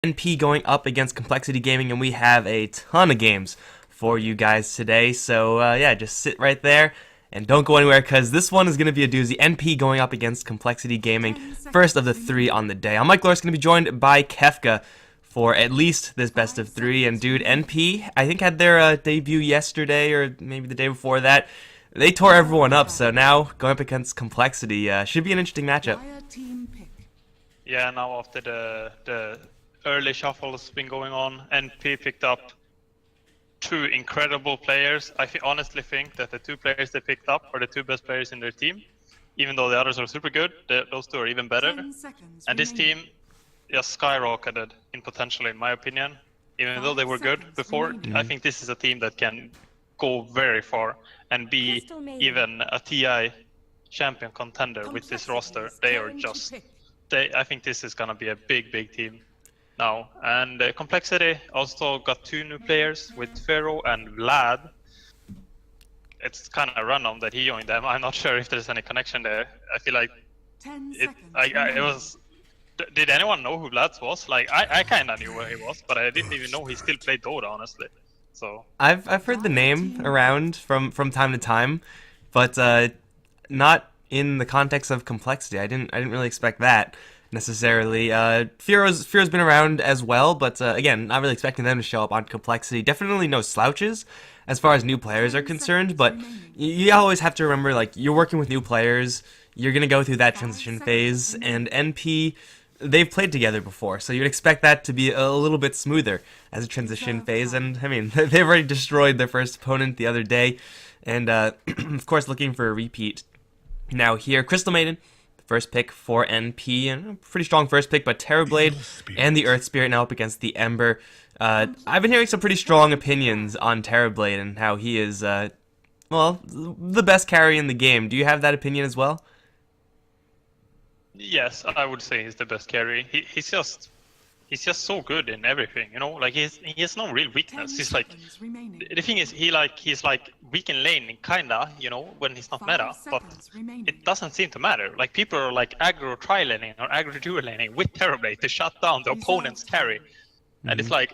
NP going up against Complexity Gaming, and we have a ton of games for you guys today. So yeah, just sit right there and don't go anywhere because this one is going to be a doozy. NP going up against Complexity Gaming, first of the three on the day. I'm Mike Loris, going to be joined by Kefka for at least this best of three. And dude, NP, I think had their debut yesterday or maybe the day before that. They tore everyone up, so now going up against Complexity should be an interesting matchup. Yeah, now after the early shuffle has been going on, NP picked up two incredible players. I honestly think that the two players they picked up are the two best players in their team. Even though the others are super good, those two are even better. And this team just skyrocketed in potential, in my opinion. Even though they were good before, I think this is a team that can go very far and be even a TI champion contender with this roster. They are just... I think this is gonna be a big team now. And Complexity also got two new players with Pharaoh and Vlad. It's kind of random that he joined them. I'm not sure if there's any connection there. I feel like it was. Did anyone know who Vlad was? Like I kind of knew where he was, but I didn't even know he still played Dota, honestly. So I've heard the name around from time to time, but not in the context of Complexity. I didn't really expect that necessarily. Fearo's been around as well, but again, not really expecting them to show up on Complexity. Definitely no slouches as far as new players are concerned, but you always have to remember, like, you're working with new players, you're gonna go through that transition phase, and NP, they've played together before, so you'd expect that to be a little bit smoother as a transition phase. And I mean, they've already destroyed their first opponent the other day, and of course looking for a repeat now here. Crystal Maiden, first pick for NP, and a pretty strong first pick, but Terrorblade and the Earth Spirit now up against the Ember. I've been hearing some pretty strong opinions on Terrorblade and how he is, well, the best carry in the game. Do you have that opinion as well? yes, I would say he's the best carry. He's just so good in everything, you know. Like he has no real weakness. He's like, the thing is, he's like weak in lane, kinda, you know, when he's not meta. But it doesn't seem to matter. Like people are like aggro tri laning or aggro dual laning with Terrorblade to shut down the opponent's carry, and it's like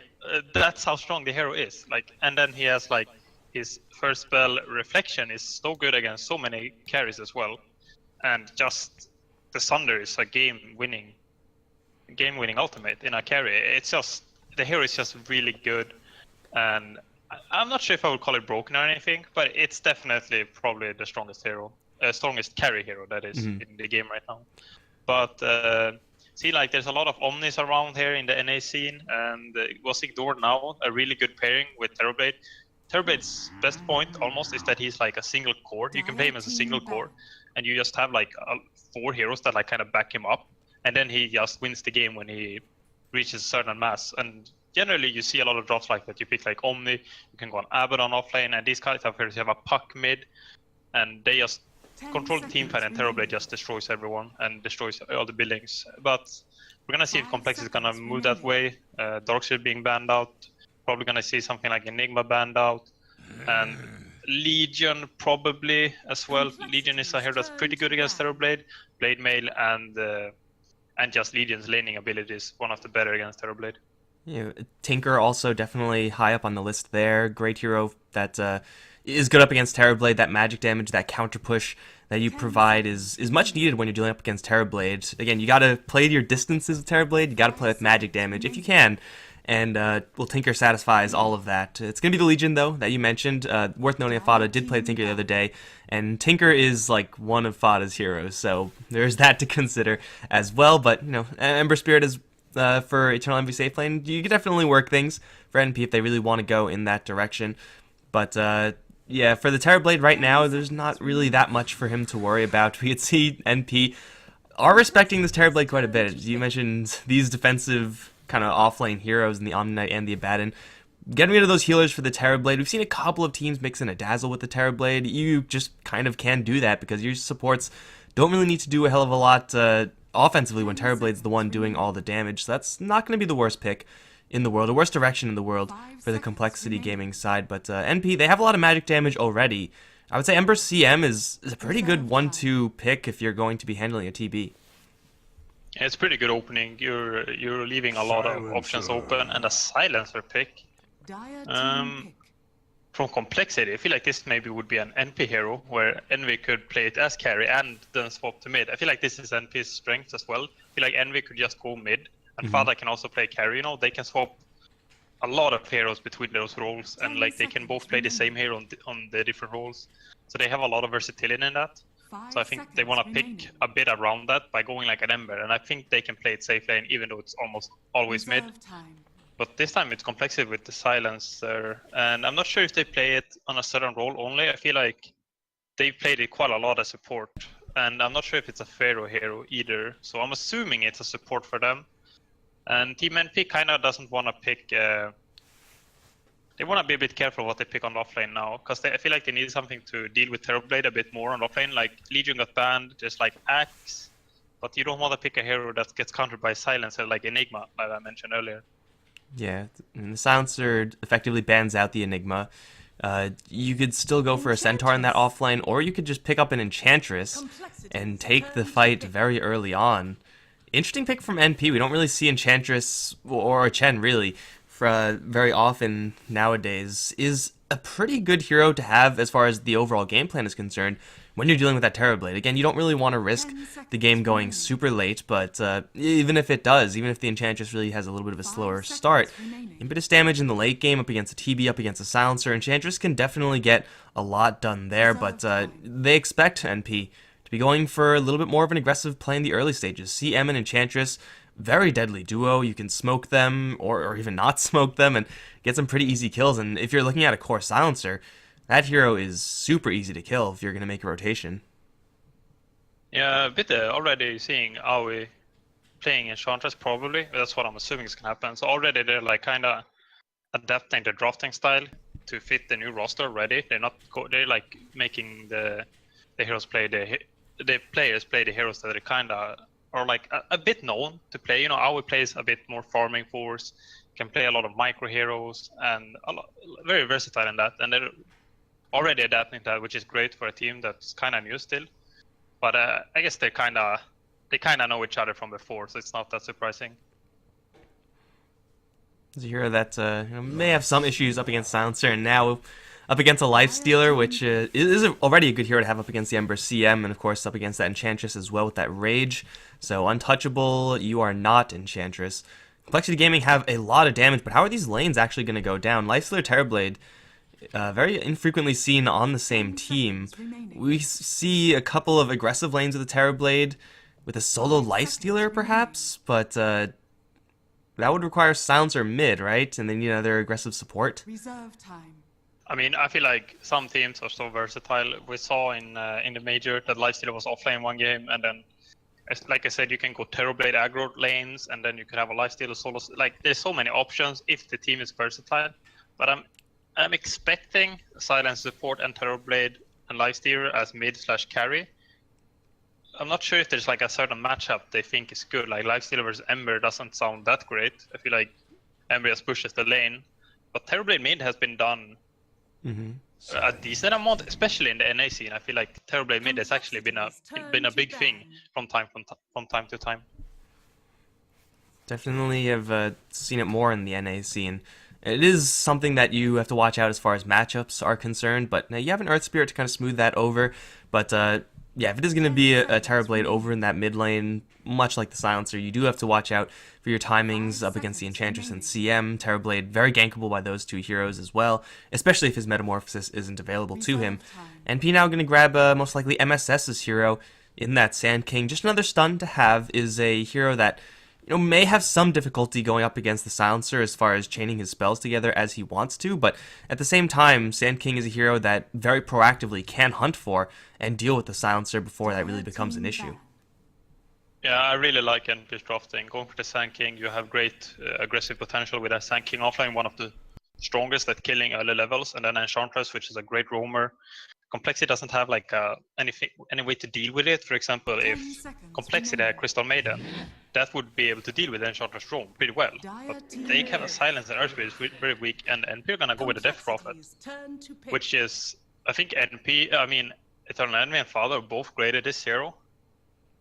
that's how strong the hero is. Like, and then he has like his first spell Reflection is so good against so many carries as well, and just the Thunder is a game-winning ultimate in a carry. It's just, the hero is just really good, and I'm not sure if I would call it broken or anything, but it's definitely probably the strongest hero, strongest carry hero that is in the game right now. But see, like there's a lot of Omnis around here in the NA scene, and it was ignored now. A really good pairing with Terrorblade. Terrorblade's best point almost is that he's like a single core. You can play him as a single core, and you just have like 4 heroes that like kind of back him up. And then he just wins the game when he reaches a certain mass. And generally you see a lot of drops like that. You pick like Omni, you can go on Abaddon offlane, and these kinds of heroes, you have a Puck mid, and they just control the team fight, and Terrorblade just destroys everyone and destroys all the buildings. But we're gonna see if Complex is gonna move that way. Darkseid being banned out, probably gonna see something like Enigma banned out, and Legion probably as well. Legion is a hero that's pretty good against Terrorblade, Blade Mail, and just Legion's laning abilities, one of the better against Terrorblade. Yeah, Tinker also definitely high up on the list there. Great hero that is good up against Terrorblade. That magic damage, that counter push that you provide is much needed when you're dealing up against Terrorblade. Again, you gotta play your distances with Terrorblade, you gotta play with magic damage if you can. And well, Tinker satisfies all of that. It's going to be the Legion, though, that you mentioned. Worth noting, Fada did play Tinker the other day, and Tinker is like one of Fada's heroes, so there's that to consider as well. But, you know, Ember Spirit is for Eternal Envy safe lane. You can definitely work things for NP if they really want to go in that direction. But, yeah, for the Terrorblade right now, there's not really that much for him to worry about. We could see NP are respecting this Terrorblade quite a bit. You mentioned these defensive kind of off-lane heroes in the Omni and the Abaddon. Getting rid of those healers for the Terrorblade. We've seen a couple of teams mix in a Dazzle with the Terrorblade. You just kind of can do that because your supports don't really need to do a hell of a lot offensively when Terrorblade's the one doing all the damage. So that's not going to be the worst pick in the world, the worst direction in the world for the Complexity Gaming side. But NP, they have a lot of magic damage already. I would say Ember CM is a pretty good 1-2 pick if you're going to be handling a TB. It's pretty good opening. You're leaving a lot of options open, and a silencer pick. From complexity, I feel like this maybe would be an NP hero where Envy could play it as carry and then swap to mid. I feel like this is NP's strength as well. I feel like Envy could just go mid, and Fada can also play carry. You know, they can swap a lot of heroes between those roles, and like they can both play the same hero on the different roles. So they have a lot of versatility in that. So I think they want to pick a bit around that by going like an Ember, and I think they can play it safe lane even though it's almost always mid. But this time it's complexity with the silencer, and I'm not sure if they play it on a certain role only. I feel like they played it quite a lot as support, and I'm not sure if it's a Pharaoh hero either. So I'm assuming it's a support for them. And Team NP kind of doesn't want to pick. They want to be a bit careful what they pick on offlane now, because I feel like they need something to deal with Terrorblade a bit more on offlane. Like Legion got banned, just like Axe, but you don't want to pick a hero that gets countered by Silencer like Enigma, like I mentioned earlier. Yeah, and the Silencer effectively bans out the Enigma. You could still go for a Centaur in that offlane, or you could just pick up an Enchantress and take the fight very early on. Interesting pick from NP. We don't really see Enchantress or Chen really very often nowadays. Is a pretty good hero to have as far as the overall game plan is concerned when you're dealing with that Terrorblade. Again, you don't really want to risk the game going super late, but even if it does, even if the Enchantress really has a little bit of a slower start, impetus damage in the late game up against a TB, up against a Silencer, Enchantress can definitely get a lot done there, but they expect NP to be going for a little bit more of an aggressive play in the early stages. CM and Enchantress, very deadly duo. You can smoke them or even not smoke them and get some pretty easy kills. And if you're looking at a core Silencer, that hero is super easy to kill if you're going to make a rotation. Yeah, a bit already seeing Aoi playing Enchantress probably. That's what I'm assuming is going to happen. So already they're like kind of adapting the drafting style to fit the new roster already. They're like making the heroes play the players play the heroes that are kind of are like a bit known to play. You know, Aoi plays a bit more farming force, can play a lot of micro heroes, and very versatile in that. And they're already adapting that, which is great for a team that's kind of new still. But I guess they kind of know each other from before, so it's not that surprising. It's a hero that may have some issues up against Silencer, and now up against a Lifestealer, which is already a good hero to have up against the Ember CM, and of course up against that Enchantress as well with that Rage. So untouchable, you are not Enchantress. Complexity Gaming have a lot of damage, but how are these lanes actually going to go down? Lifestealer, Terrorblade, very infrequently seen on the same team. We see a couple of aggressive lanes with a Terrorblade, with a solo Lifestealer perhaps, but that would require Silencer mid, right? And then you know their aggressive support. Reserve time. I mean, I feel like some teams are so versatile. We saw in the major that Lifestealer was offlane one game, and then, like I said, you can go Terrorblade aggro lanes, and then you could have a Lifestealer solo. Like, there's so many options if the team is versatile. But I'm expecting Silence support and Terrorblade and Lifestealer as mid/carry. I'm not sure if there's like a certain matchup they think is good. Like Lifestealer versus Ember doesn't sound that great. I feel like Ember just pushes the lane, but Terrorblade mid has been done a decent amount, especially in the NA scene. I feel like Terrorblade mid has actually been a big thing from time to time. Definitely have seen it more in the NA scene. It is something that you have to watch out as far as matchups are concerned, but you have an Earth Spirit to kind of smooth that over. But yeah, if it is going to be a Terrorblade over in that mid lane, much like the Silencer, you do have to watch out for your timings up against the Enchantress and CM. Terrorblade, very gankable by those two heroes as well, especially if his Metamorphosis isn't available to him. NP now going to grab most likely MSS's hero in that Sand King. Just another stun to have is a hero that may have some difficulty going up against the Silencer as far as chaining his spells together as he wants to, but at the same time, Sand King is a hero that very proactively can hunt for and deal with the Silencer before that really becomes an issue. Yeah, I really like NP's drafting. Going for the Sand King, you have great aggressive potential with that Sand King offline, one of the strongest at killing early levels, and then Enchantress, which is a great roamer. Complexity doesn't have like any way to deal with it. For example, if Complexity had Crystal Maiden, that would be able to deal with Enchantress roam pretty well. But they have a Silence and Earthspirit is very weak, and NP are gonna go with the Death Prophet, which is, I think Eternal Enemy and Father are both great at this hero.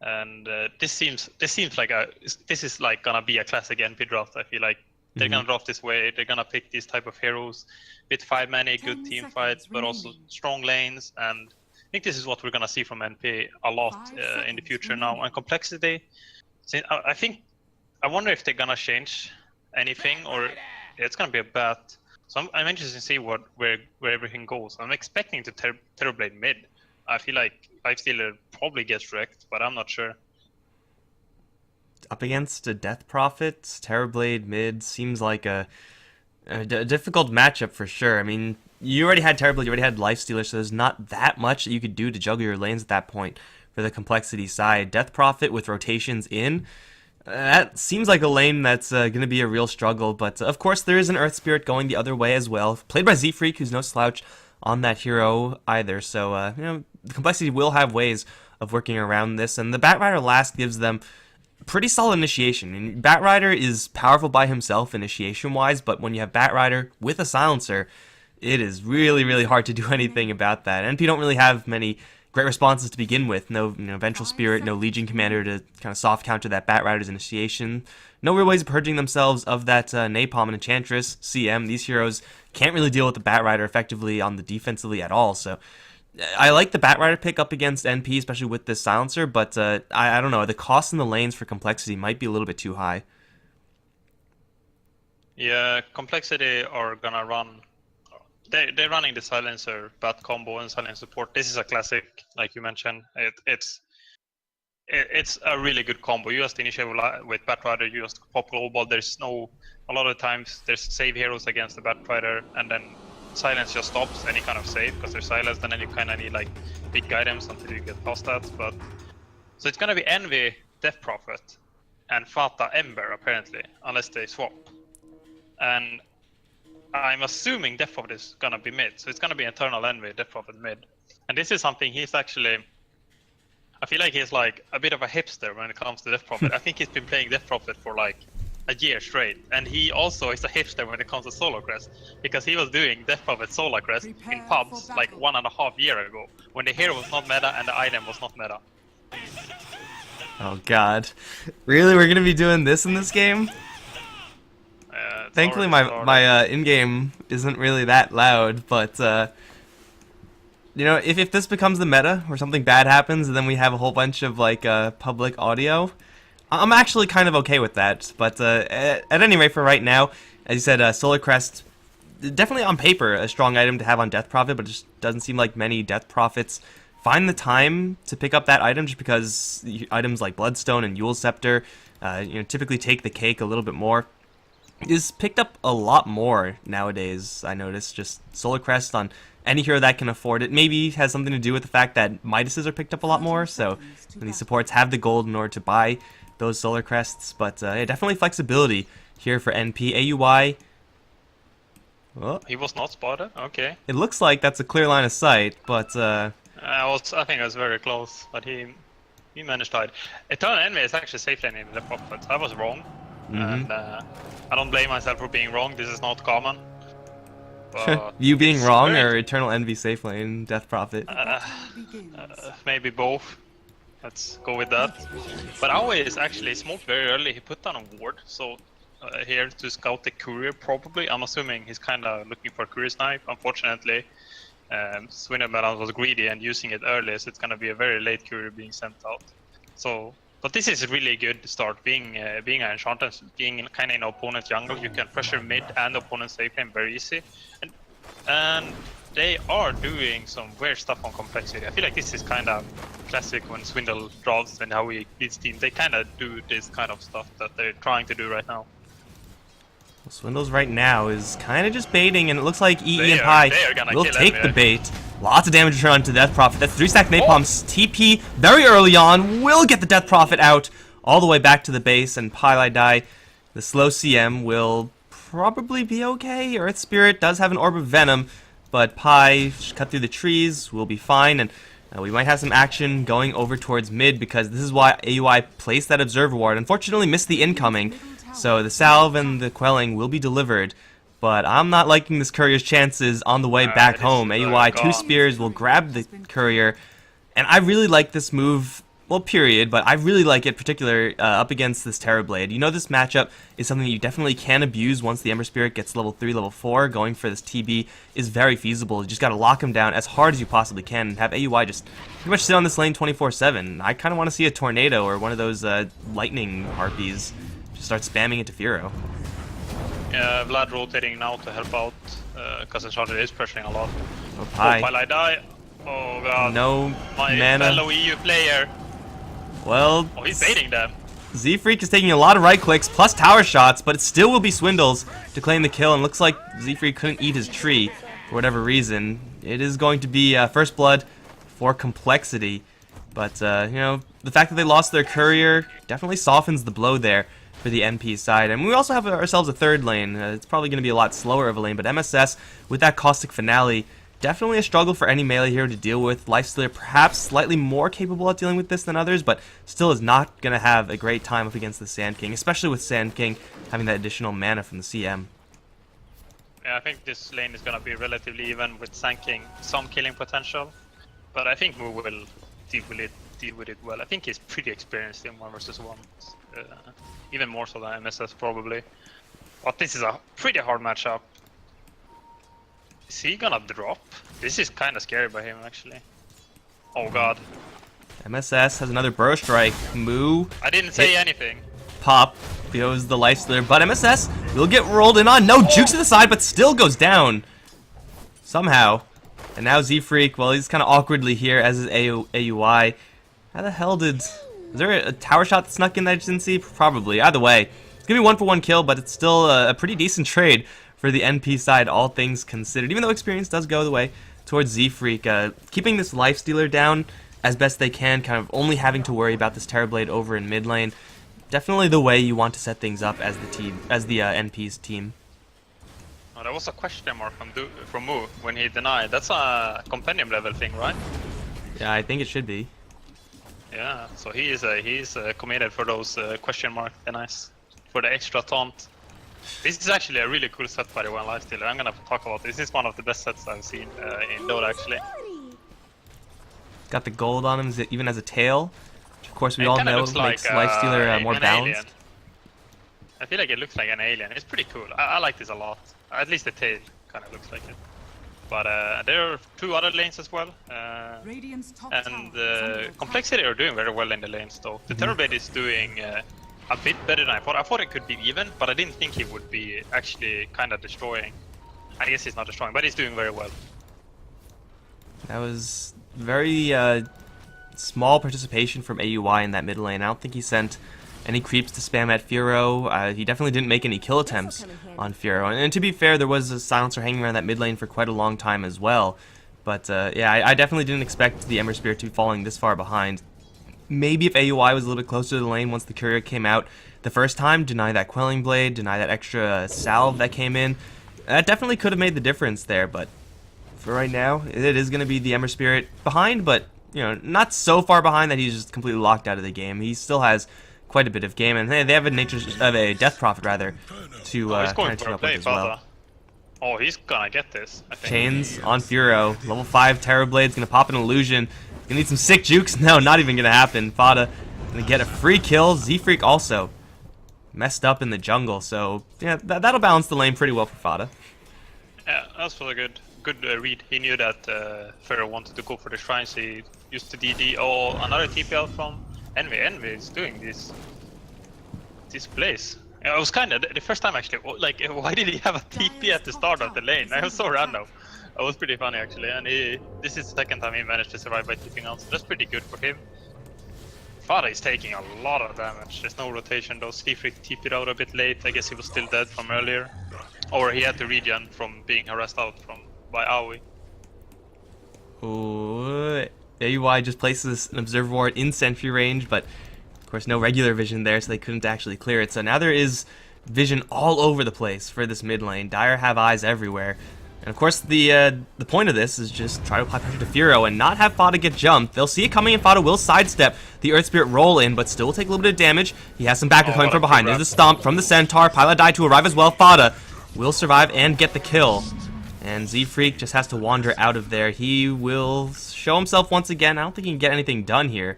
And this is like gonna be a classic NP draft. I feel like they're gonna draft this way. They're gonna pick these type of heroes with 5 many good team fights, but also strong lanes. And I think this is what we're gonna see from NP a lot in the future now. And complexity, I wonder if they're gonna change anything, or it's gonna be a bet. So I'm interested to see where everything goes. I'm expecting to Terrorblade mid. I feel like Lifestealer probably gets wrecked, but I'm not sure. Up against a Death Prophet, Terrorblade mid seems like a difficult matchup for sure. I mean, you already had Terrorblade, you already had Lifestealer, so there's not that much that you could do to juggle your lanes at that point for the complexity side. Death Prophet with rotations in, that seems like a lane that's going to be a real struggle, but of course there is an Earth Spirit going the other way as well, played by Z-Freak, who's no slouch on that hero either, so the complexity will have ways of working around this, and the Batrider last gives them pretty solid initiation. I mean, Batrider is powerful by himself initiation-wise, but when you have Batrider with a silencer, it is really, really hard to do anything about that. NP don't really have many great responses to begin with. No, Vengeful Spirit, no Legion Commander to kind of soft counter that Batrider's initiation. No real ways of purging themselves of that Napalm and Enchantress, CM. These heroes can't really deal with the Batrider effectively on the defensively at all, so I like the Batrider pick up against NP, especially with this silencer, but I don't know, the cost in the lanes for complexity might be a little bit too high. Yeah, complexity are gonna run. They're running the silencer, bat combo, and silence support. This is a classic, like you mentioned. It's a really good combo. You just initiate with Batrider, you just pop global. A lot of times there's save heroes against the Batrider, and then silence just stops any kind of save because they're silenced, and then you kind of need like big items until you get past that. But so it's gonna be Envy, Death Prophet, and Fata Ember apparently, unless they swap. And I'm assuming Death Prophet is gonna be mid, so it's gonna be Eternal Envy, Death Prophet mid. And this is something he's actually, I feel like he's like a bit of a hipster when it comes to Death Prophet. I think he's been playing Death Prophet for like a year straight, and he also is a hipster when it comes to solo quest, because he was doing Death Prophet solo quest in pubs like 1.5 years ago when the hero was not meta and the item was not meta. Oh god, really? We're gonna be doing this in this game? Thankfully my in-game isn't really that loud, but if this becomes the meta where something bad happens and then we have a whole bunch of like public audio, I'm actually kind of okay with that. But at any rate, for right now, as you said, Solar Crest, definitely on paper a strong item to have on Death Prophet, but it just doesn't seem like many Death Prophets find the time to pick up that item, just because items like Bloodstone and Yule Scepter typically take the cake a little bit more. Is picked up a lot more nowadays, I notice. Just Solar Crest on any hero that can afford it. Maybe has something to do with the fact that Midases are picked up a lot more, so these supports have the gold in order to buy those Solar Crests. But definitely flexibility here for NP. AUI... Oh, he was not spotted? Okay. It looks like that's a clear line of sight, but... I think I was very close, but he managed to hide. Eternal Envy is actually safe lane in the Prophet. I was wrong. And I don't blame myself for being wrong. This is not common. You being wrong or Eternal Envy safe lane, Death Prophet? Maybe both. Let's go with that. But always actually smoked very early. He put down a ward, so here to scout the courier probably. I'm assuming he's kind of looking for a courier snipe. Unfortunately, Swindle Melon was greedy and using it early, so it's going to be a very late courier being sent out. So. But this is a really good start, being an enchanter, being kind of in opponent's jungle. You can pressure mid and opponent's safe lane very easy, and they are doing some weird stuff on complexity. I feel like this is kind of classic when Swindle draws and how he leads teams. They kind of do this kind of stuff that they're trying to do right now. Well, Swindles right now is kind of just baiting, and it looks like EE and Pi will take the bait. Lots of damage return to Death Prophet. That's 3-stack Napalm's TP very early on. Will get the Death Prophet out all the way back to the base, and Pi die. The slow CM will probably be okay. Earth Spirit does have an Orb of Venom, but Pi cut through the trees, will be fine, and we might have some action going over towards mid, because this is why AUI placed that Observer Ward. Unfortunately missed the incoming, so the salve and the quelling will be delivered. But I'm not liking this courier's chances on the way back home. AUI, 2 spears will grab the courier. And I really like this move well, period, but I really like it, particular up against this Terrorblade. You know, this matchup is something you definitely can abuse once the Ember Spirit gets level 3, level 4. Going for this TB is very feasible. You just got to lock him down as hard as you possibly can and have AUI just pretty much sit on this lane 24/7. I kind of want to see a Tornado or one of those lightning harpies just start spamming into Furo. Yeah, Vlad rotating now to help out, because the charger is pressuring a lot. Oh, hi. Oh, I die. Oh god. No My mana. fellow EU player. Well, Oh, he's baiting them. Z-Freak is taking a lot of right clicks plus tower shots, but it still will be Swindles to claim the kill, and looks like Z-Freak couldn't eat his tree for whatever reason. It is going to be first blood for Complexity, but you know, the fact that they lost their courier definitely softens the blow there for the NP side. And we also have ourselves a third lane. It's probably going to be a lot slower of a lane, but MSS with that Caustic Finale, definitely a struggle for any melee hero to deal with. Lifestealer perhaps slightly more capable at dealing with this than others, but still is not going to have a great time up against the Sand King, especially with Sand King having that additional mana from the CM. Yeah, I think this lane is gonna be relatively even with Sand King, some killing potential, but I think Mu will deal with it well. I think he's pretty experienced in 1 versus 1, even more so than MSS probably. But this is a pretty hard matchup. Is he gonna drop? This is kind of scary by him, actually. Oh god. MSS has another Burrow Strike. Moo. I didn't say anything. Pop goes the Lifestealer, but MSS will get rolled in on. No, jukes to the side, but still goes down. Somehow. And now Z-Freak, well, he's kind of awkwardly here, as is AUI. How the hell did... Is there a tower shot that snuck in that I just didn't see? Probably. Either way, it's going to be 1-for-1 kill, but it's still a pretty decent trade for the NP side, all things considered. Even though experience does go the way towards Z-Freak, keeping this Lifestealer down as best they can, kind of only having to worry about this Terrorblade over in mid lane. Definitely the way you want to set things up as the team, as the NP's team. Oh, there was a question mark from Mu when he denied. That's a compendium level thing, right? Yeah, I think it should be. Yeah, so he's committed for those question mark denies, for the extra taunt. This is actually a really cool set by the one Lifestealer. I'm gonna talk about this. This is one of the best sets I've seen in Dota, actually. Got the gold on him, even as a tail. Which of course, we all know makes Lifestealer more balanced. Alien. I feel like it looks like an alien. It's pretty cool. I like this a lot. At least the tail kind of looks like it. But there are 2 other lanes as well. And Complexity are doing very well in the lanes, though. The Terrorblade is doing a bit better than I thought. I thought it could be even, but I didn't think he would be actually kind of destroying. I guess he's not destroying, but he's doing very well. That was very small participation from AUI in that mid lane. I don't think he sent any creeps to spam at Furo. He definitely didn't make any kill attempts on Furo. And to be fair, there was a silencer hanging around that mid lane for quite a long time as well. But yeah, I definitely didn't expect the Ember Spirit to be falling this far behind. Maybe if AUI was a little bit closer to the lane once the courier came out the first time, deny that Quelling Blade, deny that extra salve that came in, that definitely could have made the difference there. But for right now, it is going to be the Ember Spirit behind, but you know, not so far behind that he's just completely locked out of the game. He still has quite a bit of game, and they have a Death Prophet rather to kind of team up with as well. Oh, he's gonna get this, I think. Chains on Furo, level 5 Terrorblade's gonna pop an illusion. Gonna need some sick jukes. No, not even gonna happen. Fada gonna get a free kill. Z-Freak also messed up in the jungle, so yeah, that'll balance the lane pretty well for Fada. Yeah, that's really good read. He knew that Furo wanted to go for the shrines. He used the DD. Oh, another TPL from Envy. Envy is doing this plays. Yeah, it was kind of the first time actually. Like, why did he have a TP at the start of the lane? That was so random. It was pretty funny actually, and this is the second time he managed to survive by TPing out, so that's pretty good for him. Fada is taking a lot of damage. There's no rotation though. Z-Freak TP'd out a bit late. I guess he was still dead from earlier, or he had to regen from being harassed out by Aoi. Ooh, AUI just places an Observer Ward in sentry range, but of course no regular vision there, so they couldn't actually clear it. So now there is vision all over the place for this mid lane. Dire have eyes everywhere. And of course the point of this is just try to apply pressure to Furo and not have Fada get jumped. They'll see it coming and Fada will sidestep the Earth Spirit roll in, but still will take a little bit of damage. He has some backup coming from behind. There's a stomp from the Centaur. Pilot die to arrive as well. Fada will survive and get the kill. And Z-Freak just has to wander out of there. He will show himself once again. I don't think he can get anything done here.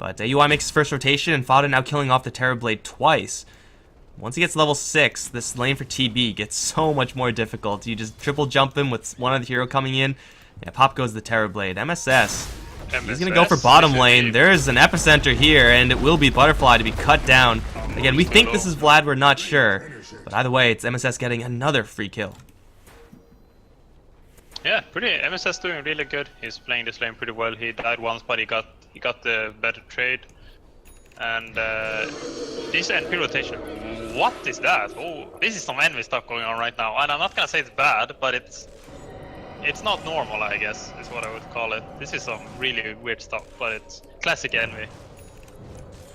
But AUI makes his first rotation, and Fada now killing off the Terrorblade twice. Once he gets level 6, this lane for TB gets so much more difficult. You just triple jump him with one other hero coming in. Yeah, pop goes the Terrorblade. MSS. He's going to go for bottom lane. There's an epicenter here, and it will be Butterfly to be cut down. Again, we think this is Vlad, we're not sure. But either way, it's MSS getting another free kill. Yeah, MSS doing really good. He's playing this lane pretty well. He died once, but he got the better trade. And this NP rotation, what is that? Oh, this is some envy stuff going on right now. And I'm not gonna say it's bad, but it's not normal, I guess, is what I would call it. This is some really weird stuff, but it's classic envy.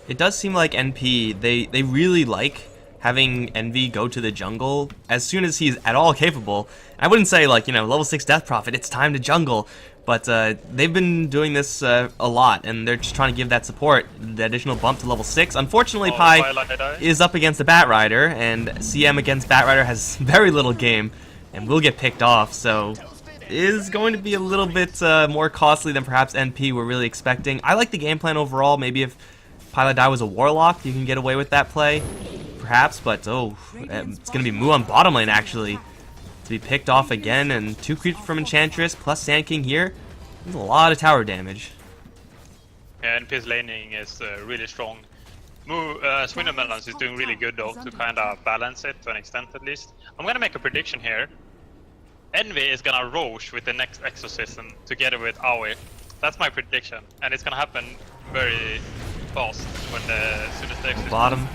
It does seem like NP, they really like having Envy go to the jungle as soon as he's at all capable. I wouldn't say, like, you know, level 6 Death Prophet, it's time to jungle. But they've been doing this a lot, and they're just trying to give that support, the additional bump to level 6. Unfortunately, Pi is up against the Batrider, and CM against Batrider has very little game, and will get picked off, so is going to be a little bit more costly than perhaps NP were really expecting. I like the game plan overall. Maybe if Piladai was a Warlock, you can get away with that play, perhaps, but oh, it's going to be Mu on bottom lane, actually, to be picked off again, and 2 creeps from Enchantress, plus Sand King here. There's a lot of tower damage. Yeah, NP's laning is really strong. Swindle Melons is doing really good though, to kind of balance it to an extent at least. I'm going to make a prediction here. Envy is going to Roche with the next Exorcism together with Aoi. That's my prediction, and it's going to happen very fast when as soon as the Exorcism... Bottom.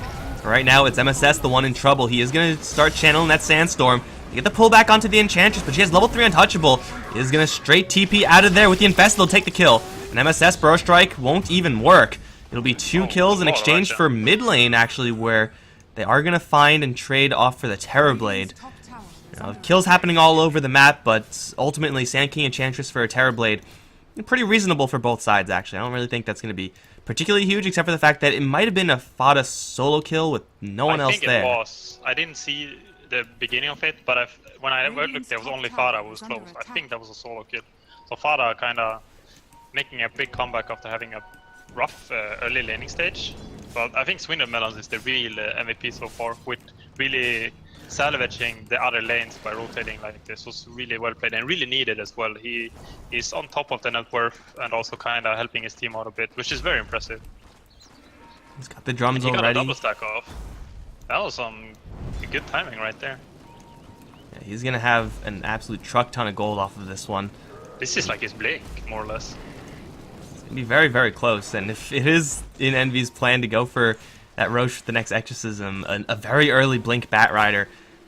Right now it's MSS, the one in trouble. He is going to start channeling that Sandstorm. Get the pullback onto the Enchantress, but she has level 3 Untouchable. Is going to straight TP out of there with the Infested. He'll take the kill. And MSS Burrow Strike won't even work. It'll be 2 kills in exchange for mid lane, actually, where they are going to find and trade off for the Terrorblade. Kills happening all over the map, but ultimately Sand King Enchantress for a Terrorblade. Pretty reasonable for both sides, actually. I don't really think that's going to be particularly huge, except for the fact that it might have been a Fada solo kill with no one else there. I think it was. I didn't see the beginning of it, but when I looked, there was only Fada who was close. I think that was a solo kill. So Fada kind of making a big comeback after having a rough early laning stage. But I think Swindle Melons is the real MVP so far, with really salvaging the other lanes by rotating like this. Was really well played and really needed as well. He is on top of the net worth and also kind of helping his team out a bit, which is very impressive. He's got the drums already. He got a double stack off. That was some good timing right there. Yeah, he's gonna have an absolute truck ton of gold off of this one. This is like his Blink, more or less. It's gonna be very, very close, and if it is in Envy's plan to go for that Roche with the next Exorcism, a very early Blink Batrider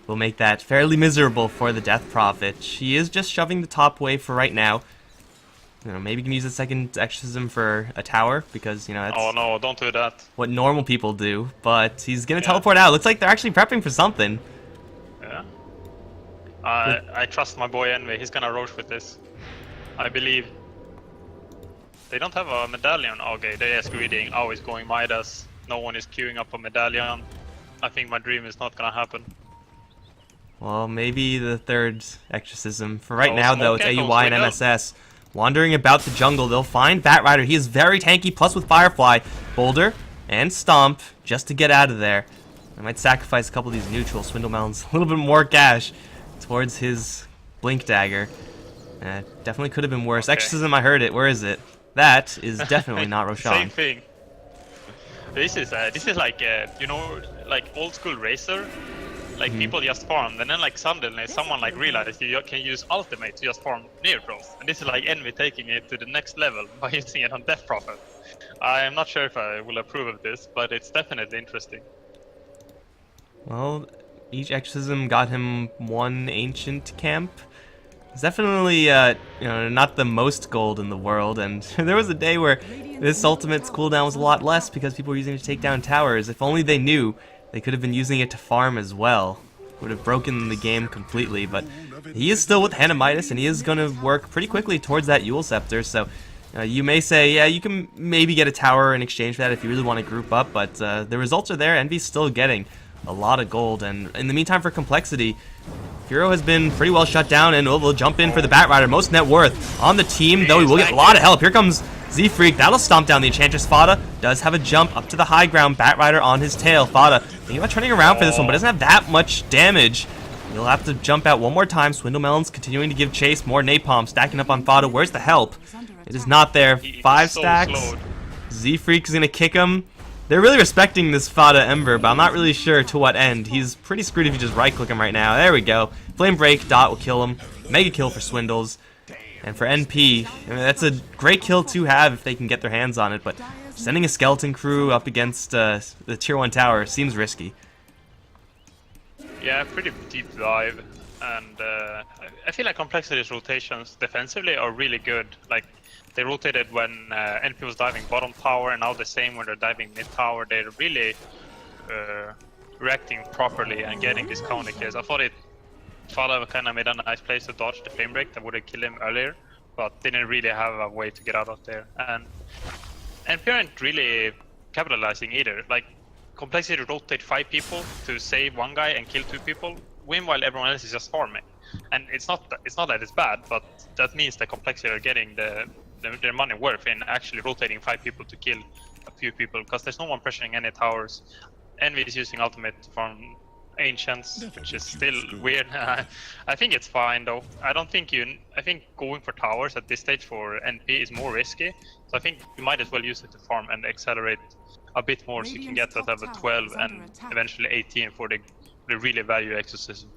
will make that fairly miserable for the Death Prophet. She is just shoving the top wave for right now. You know, maybe you can use the second Exorcism for a tower, because, you know, that's... Oh no, don't do that. What normal people do, but he's gonna teleport out. Looks like they're actually prepping for something. Yeah. I trust my boy Envy. He's gonna Roche with this. I believe. They don't have a medallion. Okay, they're just greeting. Always going Midas. No one is queuing up a medallion. I think my dream is not gonna happen. Well, maybe the third Exorcism. For right now, though, it's AUI and MSS. Wandering about the jungle, they'll find Batrider. He is very tanky, plus with Firefly, Boulder, and Stomp, just to get out of there. I might sacrifice a couple of these neutral Swindle Melons, a little bit more cash towards his Blink Dagger. Definitely could have been worse. Okay. Exorcism, I heard it. Where is it? That is definitely not Roshan. Same thing. This is like you know, like old school Racer. Like people just farmed, and then like suddenly someone like realized you can use ultimate to just farm near pros, and this is like Envy taking it to the next level by using it on Death Prophet. I am not sure if I will approve of this, but it's definitely interesting. Well, each Exorcism got him one Ancient Camp. It's definitely you know, not the most gold in the world, and there was a day where this ultimate's cooldown was a lot less because people were using it to take down towers. If only they knew. They could have been using it to farm as well. Would have broken the game completely, but he is still with Hand of Midas, and he is going to work pretty quickly towards that Yule Scepter, so you may say, yeah, you can maybe get a tower in exchange for that if you really want to group up, but the results are there. Envy's still getting a lot of gold, and in the meantime for Complexity, Hero has been pretty well shut down, and will jump in for the Batrider. Most net worth on the team, though he will get a lot of help. Here comes Z-Freak, that'll stomp down the Enchantress. Fada does have a jump up to the high ground. Batrider on his tail. Fada thinking about turning around for this one, but doesn't have that much damage. He'll have to jump out one more time. Swindle Melons continuing to give chase. More napalm stacking up on Fada. Where's the help? It is not there. 5 stacks. Z-Freak is going to kick him. They're really respecting this Fada Ember, but I'm not really sure to what end. He's pretty screwed if you just right-click him right now. There we go. Flame Break, Dot will kill him. Mega kill for Swindles. And for NP, I mean, that's a great kill to have if they can get their hands on it, but sending a skeleton crew up against the tier 1 tower seems risky. Yeah, pretty deep dive, and I feel like Complexity's rotations defensively are really good. Like, they rotated when NP was diving bottom tower, and now the same when they're diving mid tower. They're really reacting properly and getting these counter kills. I thought Fada kind of made a nice place to dodge the flame break that would have killed him earlier, but didn't really have a way to get out of there. And NP aren't really capitalizing either. Like, Complexity rotate 5 people to save 1 guy and kill 2 people, win while everyone else is just farming. And it's not that it's bad, but that means that Complexity are getting their money worth in actually rotating 5 people to kill a few people, because there's no one pressuring any towers. Envy is using ultimate to farm Ancients, which is still weird. I think it's fine though. I think going for towers at this stage for NP is more risky. So I think you might as well use it to farm and accelerate a bit more, so you can get that level 12 and eventually 18 for the really value exorcism.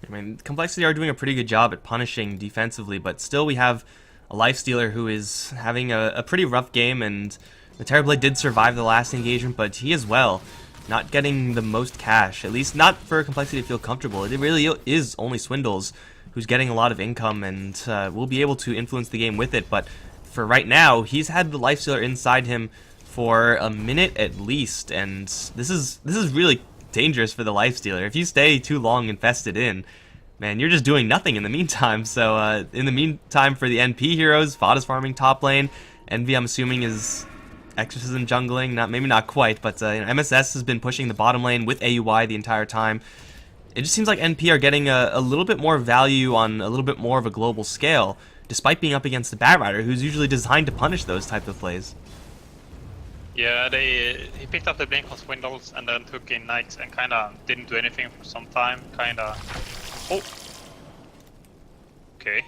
I mean, Complexity are doing a pretty good job at punishing defensively, but still we have a Lifestealer who is having a pretty rough game, and the Terrorblade did survive the last engagement, but he as well not getting the most cash, at least not for Complexity to feel comfortable. It really is only Swindles who's getting a lot of income and will be able to influence the game with it, but for right now, he's had the Lifestealer inside him for a minute at least, and this is really dangerous for the Lifestealer. If you stay too long infested in, man, you're just doing nothing in the meantime. So in the meantime, for the NP heroes, Fada's farming top lane. Envy, I'm assuming, is Exorcism jungling, maybe not quite, but MSS has been pushing the bottom lane with AUI the entire time. It just seems like NP are getting a little bit more value on a little bit more of a global scale, despite being up against the Batrider, who's usually designed to punish those type of plays. Yeah, he picked up the blink on Swindles and then took in Knights and kinda didn't do anything for some time, Oh! Okay.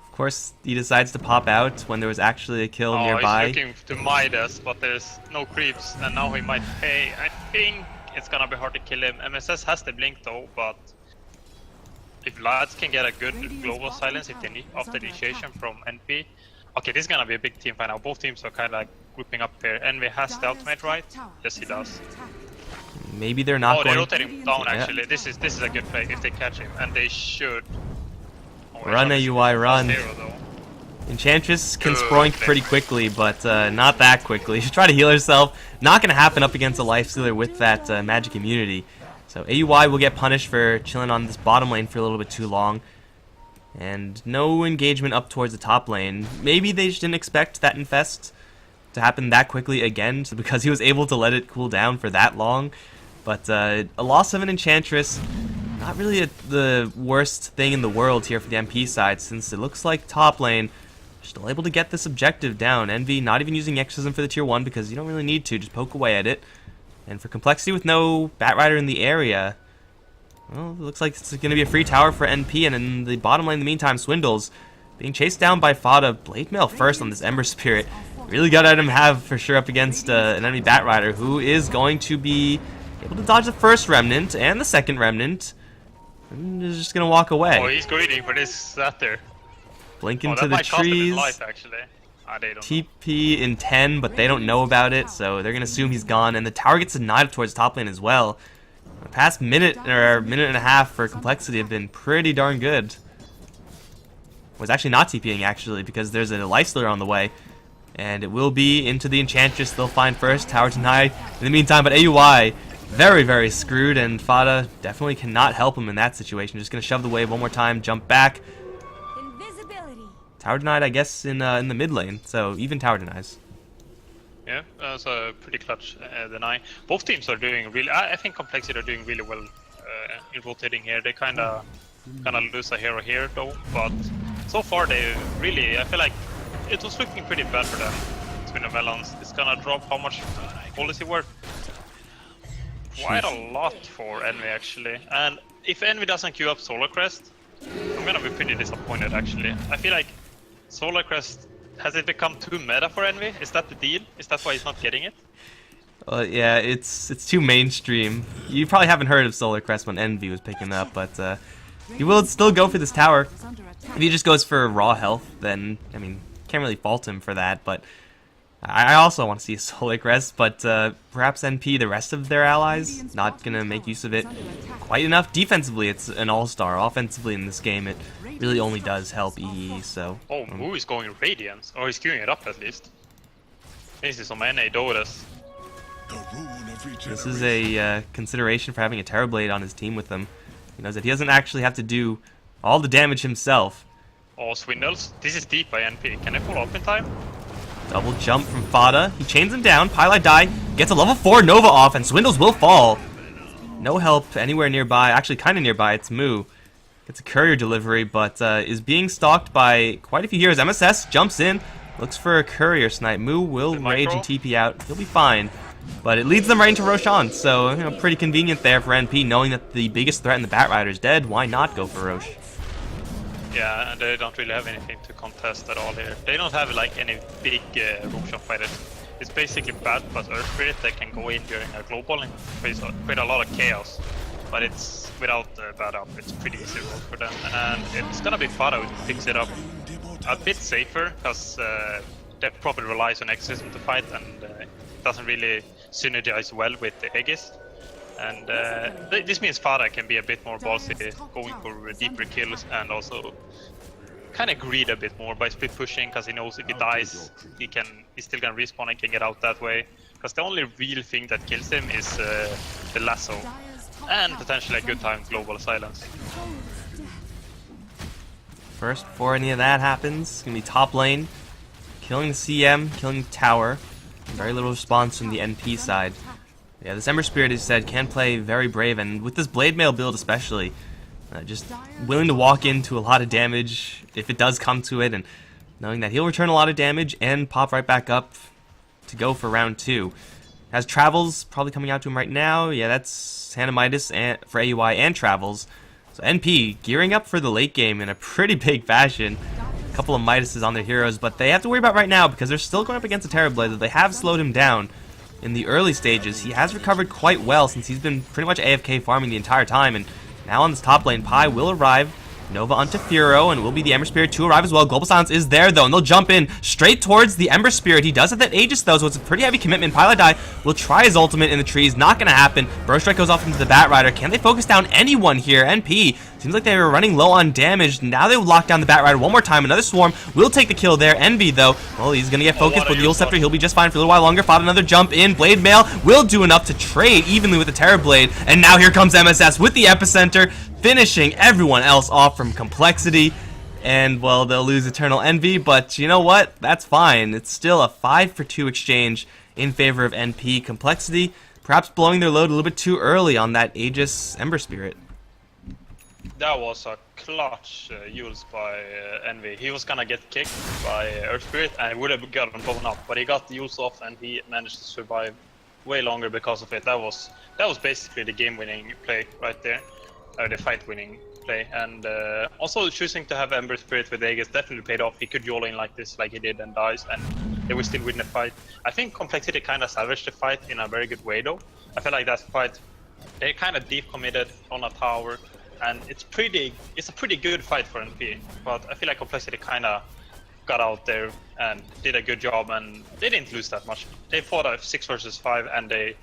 Of course, he decides to pop out when there was actually a kill nearby. He's looking to Midas, but there's no creeps, and now he might pay. I think it's gonna be hard to kill him. MSS has the blink though, but if lads can get a good global silence if they need after the initiation from NP. Okay, this is gonna be a big team fight now. Both teams are kind of like grouping up here. Envy has the ultimate, right? Yes, he does. Maybe they're not going. They're rotating down actually. This is a good play if they catch him, and they should. Run AUI, run. Enchantress can sproink pretty quickly, but not that quickly. She's trying to heal herself. Not going to happen up against a Lifestealer with that magic immunity. So AUI will get punished for chilling on this bottom lane for a little bit too long. And no engagement up towards the top lane. Maybe they just didn't expect that infest to happen that quickly again, because he was able to let it cool down for that long. But a loss of an Enchantress, not really the worst thing in the world here for the MP side, since it looks like top lane still able to get this objective down. Envy not even using Exorcism for the tier 1 because you don't really need to, just poke away at it. And for Complexity with no Batrider in the area, well, it looks like it's going to be a free tower for NP, and in the bottom lane in the meantime, Swindles being chased down by Fada. Blade Mail first on this Ember Spirit. Really good item to have for sure up against an enemy Batrider, who is going to be able to dodge the first Remnant and the second Remnant. And is just going to walk away. Oh, he's greeting for this Satyr. Blink into the trees. Life, actually. They don't TP in 10, but they don't know about it, so they're going to assume he's gone. And the tower gets denied towards top lane as well. The past minute and a half for Complexity have been pretty darn good. Was actually not TPing actually, because there's a Lifestealer on the way. And it will be into the Enchantress. They'll find first. Tower denied in the meantime, but AUI very, very screwed, and Fada definitely cannot help him in that situation. Just going to shove the wave one more time, jump back. Tower denied, I guess, in the mid lane, so even tower denies. Yeah, that's a pretty clutch deny. Both teams are doing really. I think Complexity are doing really well in rotating here. They kind of lose a hero here though, but so far they really. I feel like it was looking pretty bad for them. Twin of Melons is gonna drop how much gold is he worth? Quite a lot for Envy actually. And if Envy doesn't queue up Solar Crest, I'm gonna be pretty disappointed actually. I feel like Solar Crest, has it become too meta for Envy? Is that the deal? Is that why he's not getting it? Yeah, it's too mainstream. You probably haven't heard of Solar Crest when Envy was picking up, but he will still go for this tower. If he just goes for raw health, then, I mean, can't really fault him for that, but I also want to see a Solar Crest, but perhaps NP, the rest of their allies, not going to make use of it quite enough. Defensively, it's an all-star. Offensively in this game, it really only does help EE, so... Oh, Moo is going Radiance, or he's queuing it up at least. This is some NA Dotas. This is a consideration for having a Terrorblade on his team with him. He knows that he doesn't actually have to do all the damage himself. Oh, Swindles. This is deep by NP. Can I pull up in time? Double jump from Fada. He chains him down. Pylai die. Gets a level 4 Nova off, and Swindles will fall. No help anywhere nearby. Actually, kind of nearby. It's Moo. Gets a courier delivery, but is being stalked by quite a few heroes. MSS jumps in. Looks for a courier snipe. Moo will rage and TP out. He'll be fine. But it leads them right into Roshan, so pretty convenient there for NP, knowing that the biggest threat in the Batrider is dead. Why not go for Rosh? Yeah, and they don't really have anything to contest at all here. They don't have like any big Roshan fighters. It's basically Bat plus Earth Spirit that can go in during a global and create a lot of chaos. But it's without Bat up, it's pretty easy roll for them. And it's gonna be Fada who picks it up a bit safer, because that probably relies on Exorcism to fight, and doesn't really synergize well with the Aegis. And this means Fada can be a bit more ballsy, going for deeper kills, and also kind of greed a bit more by split pushing, because he knows if he dies, he's still gonna respawn and can get out that way. Because the only real thing that kills him is the lasso, and potentially a good time global silence. First, before any of that happens, it's gonna be top lane, killing the CM, killing the tower. Very little response from the NP side. Yeah, this Ember Spirit, as you said, can play very brave, and with this Blade Mail build especially, just willing to walk into a lot of damage if it does come to it, and knowing that he'll return a lot of damage and pop right back up to go for round 2. Has Travels probably coming out to him right now. Yeah, that's Hannah Midas and, for AUI and Travels. So NP gearing up for the late game in a pretty big fashion. Couple of Midases on their heroes, but they have to worry about right now because they're still going up against a Terrorblade that they have slowed him down in the early stages. He has recovered quite well since he's been pretty much AFK farming the entire time, and now on this top lane, Pi will arrive. Nova onto Furo, and will be the Ember Spirit to arrive as well. Global Silence is there, though, and they'll jump in straight towards the Ember Spirit. He does have that Aegis, though, so it's a pretty heavy commitment. Pylai will try his ultimate in the trees. Not going to happen. Burst Strike goes off into the Batrider. Can they focus down anyone here? NP seems like they were running low on damage. Now they will lock down the Batrider one more time. Another Swarm will take the kill there. Envy, though, well, he's going to get focused with the Eul Scepter. He'll be just fine for a little while longer. Fought another jump in. Blade Mail will do enough to trade evenly with the Terrorblade. And now here comes MSS with the Epicenter, finishing everyone else off from Complexity. And, well, they'll lose Eternal Envy, but you know what? That's fine. It's still a 5-for-2 exchange in favor of NP. Complexity perhaps blowing their load a little bit too early on that Aegis Ember Spirit. That was a clutch use by Envy. He was gonna get kicked by Earth Spirit and he would have gotten blown up, but he got the use off and he managed to survive way longer because of it. That was basically the game-winning play right there. The fight-winning play, and also choosing to have Ember Spirit with Aegis definitely paid off. He could YOLO in like this, like he did, and dies, and they will still win the fight. I think Complexity kind of salvaged the fight in a very good way, though. I feel like that fight, they kind of deep committed on a tower, and it's a pretty good fight for NP. But I feel like Complexity kind of got out there and did a good job, and they didn't lose that much. They fought a 6 versus 5, and they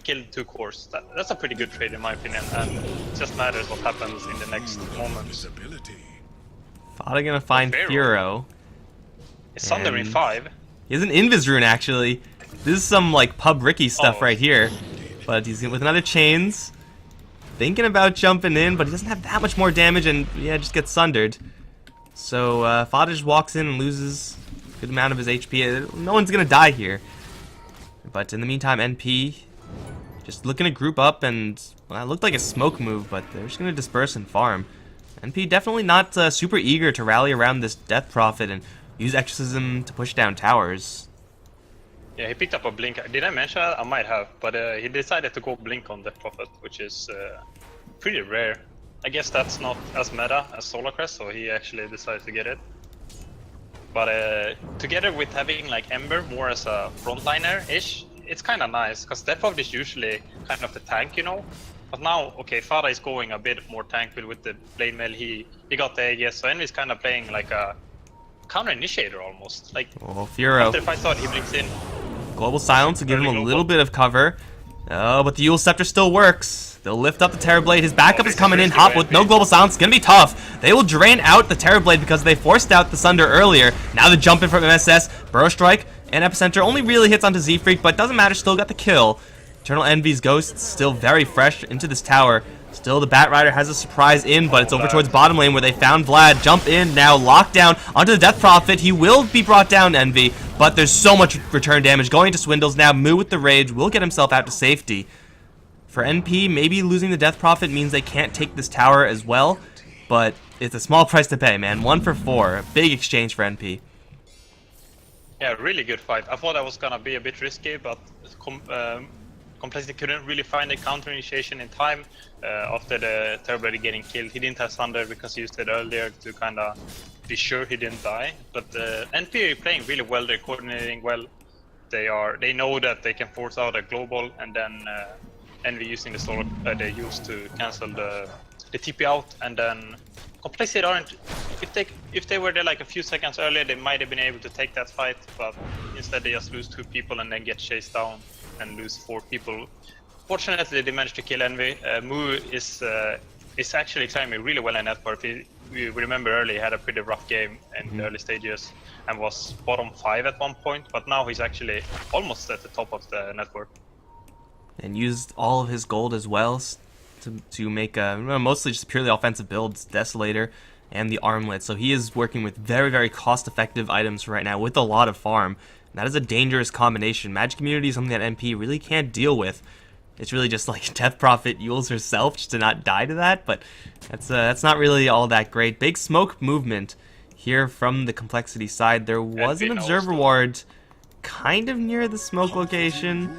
killed 2 cores. That's a pretty good trade in my opinion, and it just matters what happens in the next moments. Fada gonna find Furo. It's Thunder in 5. He has an Invis rune actually. This is some like pub Ricky stuff right here. But he's with another chains. Thinking about jumping in, but he doesn't have that much more damage, and yeah, just gets sundered. So Fada just walks in and loses a good amount of his HP. No one's gonna die here. But in the meantime, NP just looking to group up, and well, it looked like a smoke move, but they're just going to disperse and farm. NP definitely not super eager to rally around this Death Prophet and use Exorcism to push down towers. Yeah, he picked up a blink. Did I mention that? I might have, but he decided to go blink on Death Prophet, which is pretty rare. I guess that's not as meta as Solar Crest, so he actually decided to get it. But together with having like Ember more as a frontliner-ish, it's kind of nice, because Death Prophet is usually kind of the tank, you know? But now, okay, Fada is going a bit more tank with the blade mail. He got the Aegis, so Envy's kind of playing like a counter-initiator almost. Like, Furo. after the fight start, he blinks in. Global Silence will give him a little bit of cover. Oh, but the Eul Scepter still works. They'll lift up the Terrorblade. His backup is coming in hot with no Global Silence. It's going to be tough. They will drain out the Terrorblade because they forced out the Sunder earlier. Now the jump in from MSS. Burrow Strike and Epicenter only really hits onto Z-Freak, but doesn't matter. Still got the kill. Eternal Envy's Ghost still very fresh into this tower. Still, the Batrider has a surprise in, but it's over towards bottom lane where they found Vlad. Jump in now, lockdown onto the Death Prophet. He will be brought down, Envy, but there's so much return damage going to Swindles. Now, Moo with the Rage will get himself out to safety. For NP, maybe losing the Death Prophet means they can't take this tower as well, but it's a small price to pay, man. 1 for 4. A big exchange for NP. Yeah, really good fight. I thought that was gonna be a bit risky, but Complexity couldn't really find the counter initiation in time after the Terrorblade getting killed. He didn't have Thunder because he used it earlier to kind of be sure he didn't die. But NP are playing really well. They're coordinating well. They know that they can force out a global, and then Envy using the solar they use to cancel the TP out, and then Complexity aren't. If they were there like a few seconds earlier, they might have been able to take that fight, but instead they just lose 2 people and then get chased down and lose 4 people. Fortunately, they managed to kill Envy. Moo is actually climbing really well in network. We remember earlier he had a pretty rough game in the early stages and was bottom 5 at one point, but now he's actually almost at the top of the network. And used all of his gold as well to make mostly just purely offensive builds, Desolator and the Armlet. So he is working with very, very cost-effective items right now with a lot of farm. And that is a dangerous combination. Magic Immunity is something that MP really can't deal with. It's really just like Death Prophet Yules herself just to not die to that, but that's not really all that great. Big smoke movement here from the Complexity side. There was an Observer Ward kind of near the smoke location.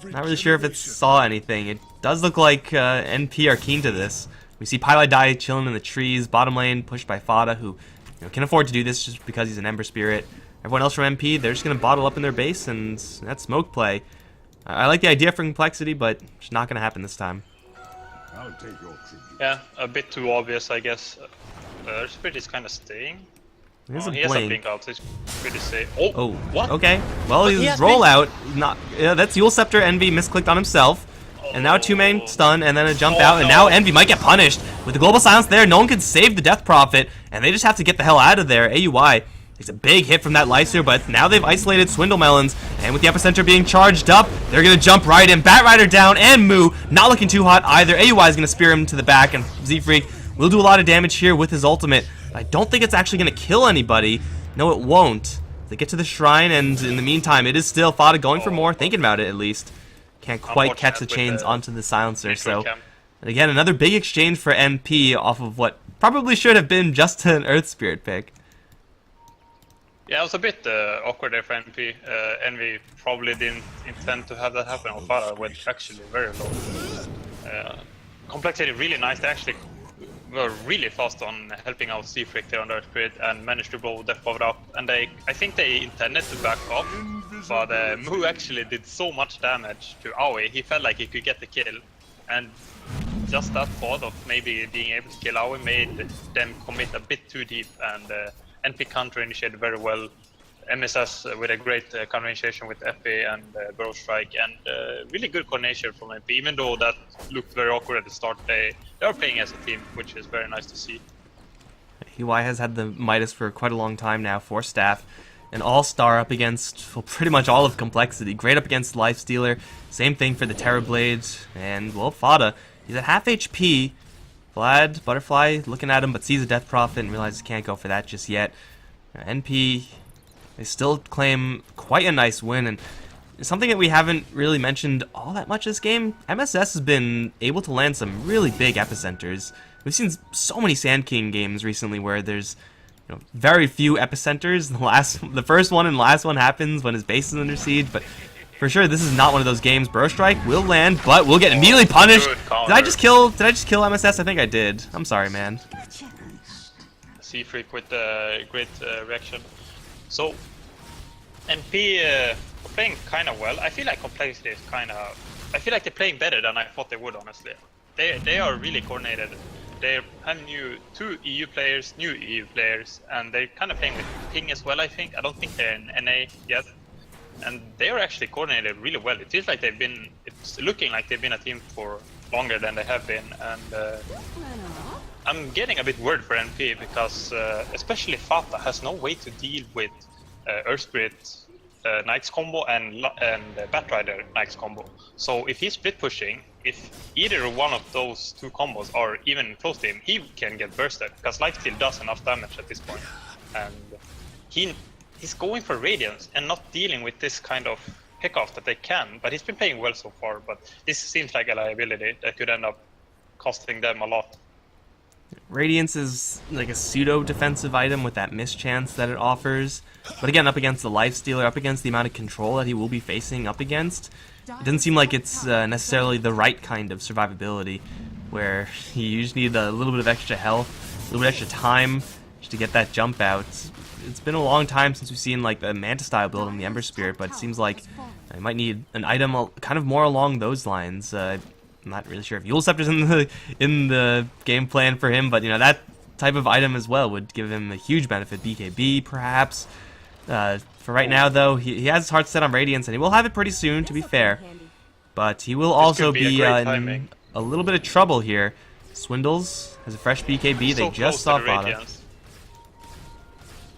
Not really sure if it saw anything. It does look like NP are keen to this. We see Pylai chilling in the trees. Bottom lane pushed by Fada, who can afford to do this just because he's an Ember Spirit. Everyone else from MP, they're just going to bottle up in their base, and that's smoke play. I like the idea for Complexity, but it's not going to happen this time. I'll take your tribute. Yeah, a bit too obvious, I guess. Spirit is kind of staying. He has a blink out, so he's pretty safe. Oh, what? Okay. Well, his rollout, that's Eul Scepter. Envy misclicked on himself. And now 2-main stun, and then a jump out, and now Envy might get punished. With the Global Silence there, no one can save the Death Prophet, and they just have to get the hell out of there. AUI takes a big hit from that Lyser, but now they've isolated Swindle Melons, and with the Epicenter being charged up, they're going to jump right in. Batrider down, and Moo not looking too hot either. AUI is going to spear him to the back, and Z-Freak will do a lot of damage here with his ultimate. I don't think it's actually going to kill anybody. No, it won't. They get to the shrine, and in the meantime, it is still Fada going for more, thinking about it at least. Can't quite catch the chains onto the silencer, so... And again, another big exchange for MP off of what probably should have been just an Earth Spirit pick. Yeah, it was a bit awkward there for NP. Envy probably didn't intend to have that happen. Fada went actually very low. Complexity really nice. They actually were really fast on helping out Z-Freak there on the Earth Spirit and managed to blow Death Prophet up. And I think they intended to back off, but Moo actually did so much damage to Aoi. He felt like he could get the kill, and just that thought of maybe being able to kill Aoi made them commit a bit too deep, and NP counter initiated very well. MSS with a great counter initiation with FA and Burrow Strike, and really good coordination from NP. Even though that looked very awkward at the start, they are playing as a team, which is very nice to see. UI has had the Midas for quite a long time now, 4 staff. An all-star up against pretty much all of Complexity. Great up against Lifestealer. Same thing for the Terrorblade. And, well, Fada, he's at half HP. Vlad, Butterfly, looking at him, but sees a Death Prophet and realizes he can't go for that just yet. NP, they still claim quite a nice win, and something that we haven't really mentioned all that much this game, MSS has been able to land some really big epicenters. We've seen so many Sand King games recently where there's very few epicenters. The first one and last one happens when his base is under siege, but for sure this is not one of those games. Burrow Strike will land, but we'll get immediately punished. Did I just kill MSS? I think I did. I'm sorry, man. C-Freak with the great reaction. So NP playing kind of well. I feel like Complexity is I feel like they're playing better than I thought they would, honestly. They are really coordinated. They have new EU players, and they're kind of playing with ping as well, I think. I don't think they're in NA yet. And they are actually coordinated really well. It feels like it's looking like they've been a team for longer than they have been. And I'm getting a bit worried for NP because especially Fata has no way to deal with Earth Spirit Knight's combo and Batrider Knight's combo. So if he's split pushing, if either one of those two combos are even close to him, he can get bursted because Lifesteal does enough damage at this point. And he's going for Radiance and not dealing with this kind of pickoff that they can, but he's been playing well so far. But this seems like a liability that could end up costing them a lot. Radiance is like a pseudo-defensive item with that mischance that it offers. But again, up against the Lifestealer, up against the amount of control that he will be facing up against, it doesn't seem like it's necessarily the right kind of survivability, where you just need a little bit of extra health, a little bit extra time just to get that jump out. It's been a long time since we've seen like the Manta style build in the Ember Spirit, but it seems like I might need an item kind of more along those lines. I'm not really sure if Eul Scepter's in the game plan for him, but that type of item as well would give him a huge benefit. BKB perhaps. For right now though, he has his heart set on Radiance, and he will have it pretty soon, to be fair. But he will also be in a little bit of trouble here. Swindles has a fresh BKB. They just saw Fata.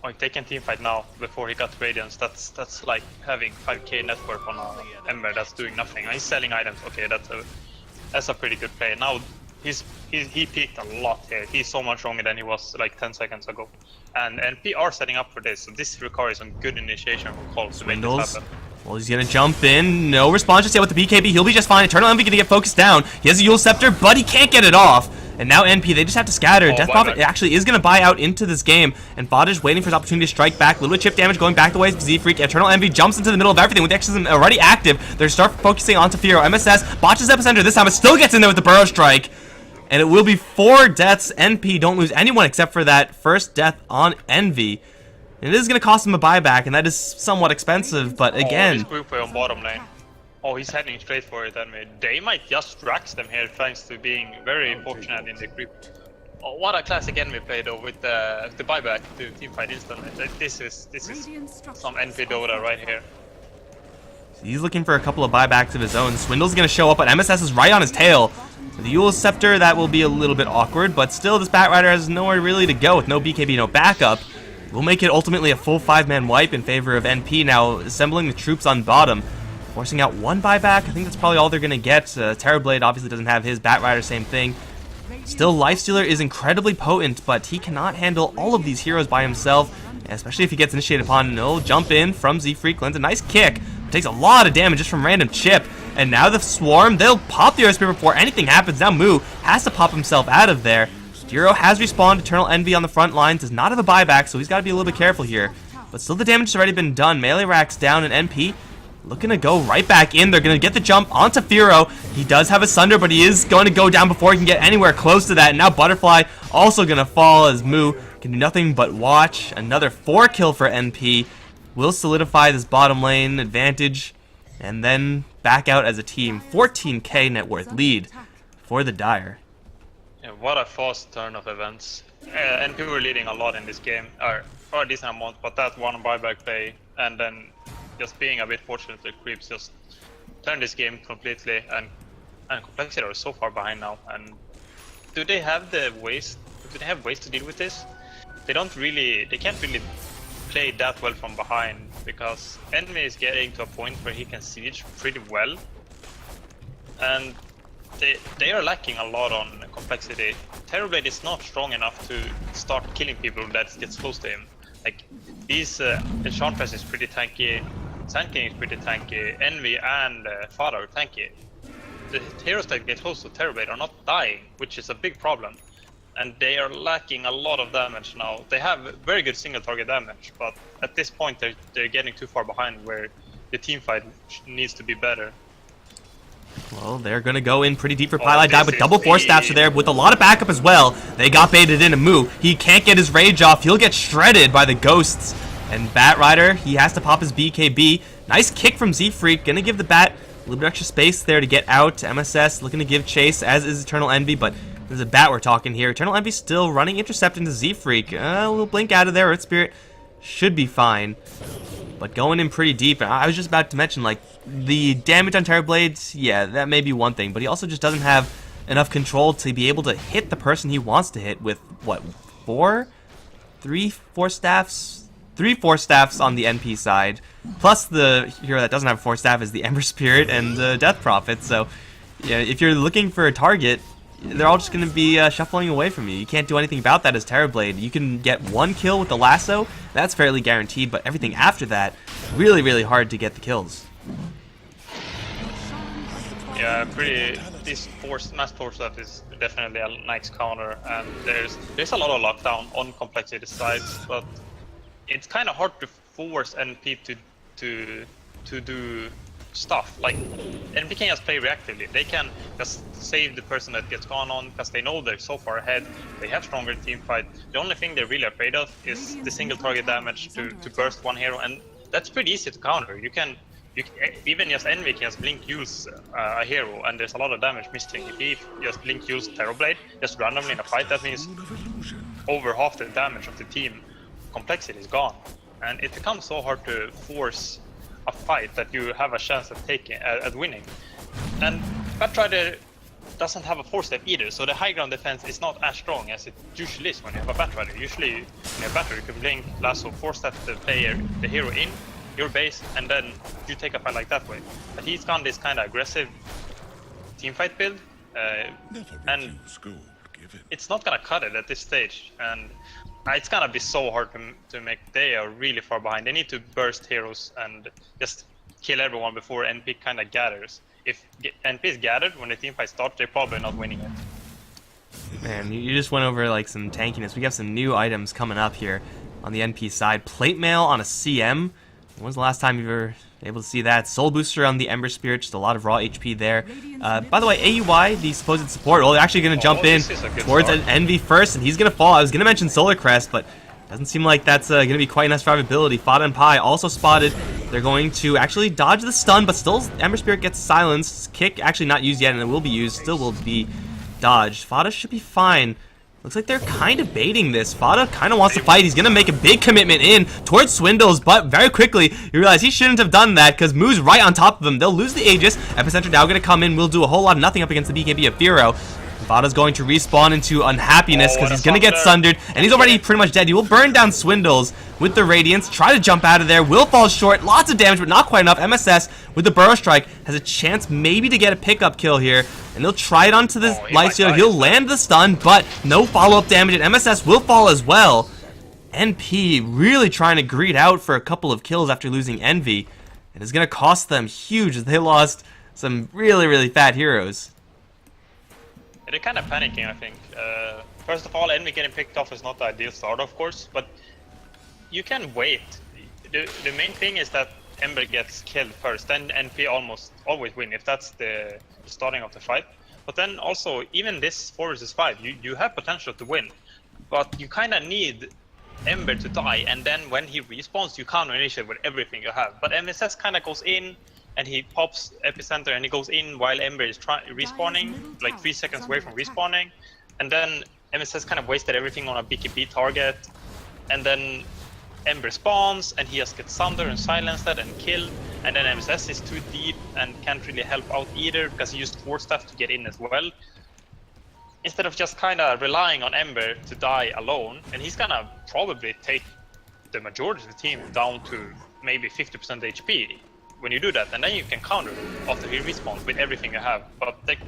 Like they can teamfight now before he got Radiance. That's like having 5k net worth on an Ember that's doing nothing. He's selling items. Okay, that's a pretty good play. Now he peaked a lot here. He's so much stronger than he was like 10 seconds ago. And NP are setting up for this, so this requires some good initiation from coL to make this happen. Well, he's gonna jump in. No response just yet with the BKB. He'll be just fine. Eternal Envy gonna get focused down. He has a Eul Scepter, but he can't get it off. And now NP, they just have to scatter. Death Prophet actually is going to buy out into this game. And Fada is waiting for his opportunity to strike back. A little bit of chip damage going back the way of Z-Freak. Eternal Envy jumps into the middle of everything with the Exorcism already active. They start focusing on Tefiro. MSS botches Epicenter this time, but still gets in there with the Burrow Strike. And it will be 4 deaths. NP don't lose anyone except for that first death on Envy. And it is going to cost him a buyback, and that is somewhat expensive. But again... This group on bottom lane. Oh, he's heading straight for it, and they might just Drax them here thanks to being very fortunate in the creep. Oh, what a classic enemy play though with the buyback to teamfight instantly. This is some NP Dota right here. He's looking for a couple of buybacks of his own. Swindle's going to show up, but MSS is right on his tail. The Eul Scepter, that will be a little bit awkward, but still this Batrider has nowhere really to go with no BKB, no backup. We'll make it ultimately a full 5-man wipe in favor of NP now, assembling the troops on bottom. Forcing out 1 buyback. I think that's probably all they're going to get. Terrorblade obviously doesn't have his. Batrider, same thing. Still, Lifestealer is incredibly potent, but he cannot handle all of these heroes by himself, especially if he gets initiated upon. And he'll jump in from Z-Freak, lands a nice kick. Takes a lot of damage just from random chip. And now the Swarm, they'll pop the Earth Spirit before anything happens. Now Moo has to pop himself out of there. Diro has respawned. Eternal Envy on the front lines. Does not have a buyback, so he's got to be a little bit careful here. But still, the damage has already been done. Melee racks down, and NP looking to go right back in. They're going to get the jump onto Firo. He does have a Sunder, but he is going to go down before he can get anywhere close to that. And now Butterfly also going to fall as Moo can do nothing but watch. Another 4 kill for NP. Will solidify this bottom lane advantage. And then back out as a team. 14k net worth lead for the Dire. Yeah, what a fast turn of events. NP were leading a lot in this game. Or a decent amount, but that one buyback play. And then just being a bit fortunate, the creeps just turned this game completely, and Complexity are so far behind now. And do they have the ways? Do they have ways to deal with this? They can't really play that well from behind because enemy is getting to a point where he can siege pretty well, and they are lacking a lot on Complexity. Terrorblade is not strong enough to start killing people that gets close to him. Like these Enchantress is pretty tanky. Sand King is pretty tanky, Envy and Fada are tanky. The heroes that get close to Terrorblade are not dying, which is a big problem. and they are lacking a lot of damage now. They have very good single target damage, but at this point they're getting too far behind where the team fight needs to be better. Well, they're going to go in pretty deep for Oh, Pylai Dive with double force staffs are there with a lot of backup as well. They got baited in a Moo. He can't get his rage off. He'll get shredded by the ghosts. And Bat Rider, he has to pop his BKB. Nice kick from Z-Freak. Going to give the Bat a little bit extra space there to get out. MSS looking to give chase, as is Eternal Envy, but there's a Bat we're talking here. Eternal Envy still running intercept into Z-Freak. A little blink out of there. Earth Spirit should be fine. But going in pretty deep, and I was just about to mention, like, the damage on Terrorblades, yeah, that may be one thing, but he also just doesn't have enough control to be able to hit the person he wants to hit with, what, 3 force staffs on the NP side, plus the hero that doesn't have a force staff is the Ember Spirit and the Death Prophet, so yeah, if you're looking for a target, they're all just going to be shuffling away from you. You can't do anything about that as Terrorblade. You can get 1 kill with the lasso, that's fairly guaranteed, but everything after that, really, really hard to get the kills. Yeah, this mass force stuff is definitely a nice counter, and there's a lot of lockdown on complexity sides, but it's kind of hard to force NP to do stuff. Like, NP can just play reactively. They can just save the person that gets gone on because they know they're so far ahead. They have stronger team fight. The only thing they're really afraid of is the single target damage to burst one hero, and that's pretty easy to counter. You can even just Envy can just blink use a hero, and there's a lot of damage missing. If he just blink use Terrorblade just randomly in a fight, that means over half the damage of the team complexity is gone, and it becomes so hard to force a fight that you have a chance at at winning. And Batrider doesn't have a 4-step either, so the high ground defense is not as strong as it usually is when you have a Batrider. Usually when you have Batrider, you can blink, lasso, 4-step the hero in your base, and then you take a fight like that way. But he's gone this kind of aggressive teamfight build, and it's not gonna cut it at this stage. And it's gonna be so hard to make. They are really far behind. They need to burst heroes and just kill everyone before NP kind of gathers. If NP is gathered when the teamfight starts, they're probably not winning it. Man, you just went over like some tankiness. We got some new items coming up here on the NP side. Plate mail on a CM. When's the last time you were able to see that? Soul Booster on the Ember Spirit, just a lot of raw HP there. By the way, AUY, the supposed support, well, they're actually going to jump in towards an Envy first, and he's going to fall. I was going to mention Solar Crest, but doesn't seem like that's going to be quite enough survivability. Fada and Pi also spotted. They're going to actually dodge the stun, but still Ember Spirit gets silenced. Kick actually not used yet, and it will be used. Still will be dodged. Fada should be fine. Looks like they're kind of baiting this. Fada kind of wants to fight. He's going to make a big commitment in towards Swindles, but very quickly you realize he shouldn't have done that because Moo's right on top of him. They'll lose the Aegis. Epicenter now going to come in. We'll do a whole lot of nothing up against the BKB of Firo. Fada's going to respawn into unhappiness because he's going to get sundered, and he's already pretty much dead. He will burn down Swindles with the Radiance, try to jump out of there, will fall short, lots of damage, but not quite enough. MSS with the Burrow Strike has a chance maybe to get a pickup kill here, and he'll try it onto this Lifesteal. He'll land the stun, but no follow-up damage, and MSS will fall as well. NP really trying to greed out for a couple of kills after losing Envy, and it's going to cost them huge as they lost some really, really fat heroes. They're kind of panicking, I think. First of all, Envy getting picked off is not the ideal start, of course, but you can wait. The main thing is that Ember gets killed first, then NP almost always win if that's the starting of the fight. But then also, even this 4 vs 5, you have potential to win, but you kind of need Ember to die, and then when he respawns, you counter initiate with everything you have. But MSS kind of goes in, and he pops Epicenter, and he goes in while Ember is respawning, like 3 seconds away from respawning. And then MSS kind of wasted everything on a BKB target. And then Ember spawns, and he just gets sundered and silenced and killed. And then MSS is too deep and can't really help out either because he used 4 stuff to get in as well. Instead of just kind of relying on Ember to die alone, and he's gonna probably take the majority of the team down to maybe 50% HP. When you do that, and then you can counter after he respawns with everything you have. But it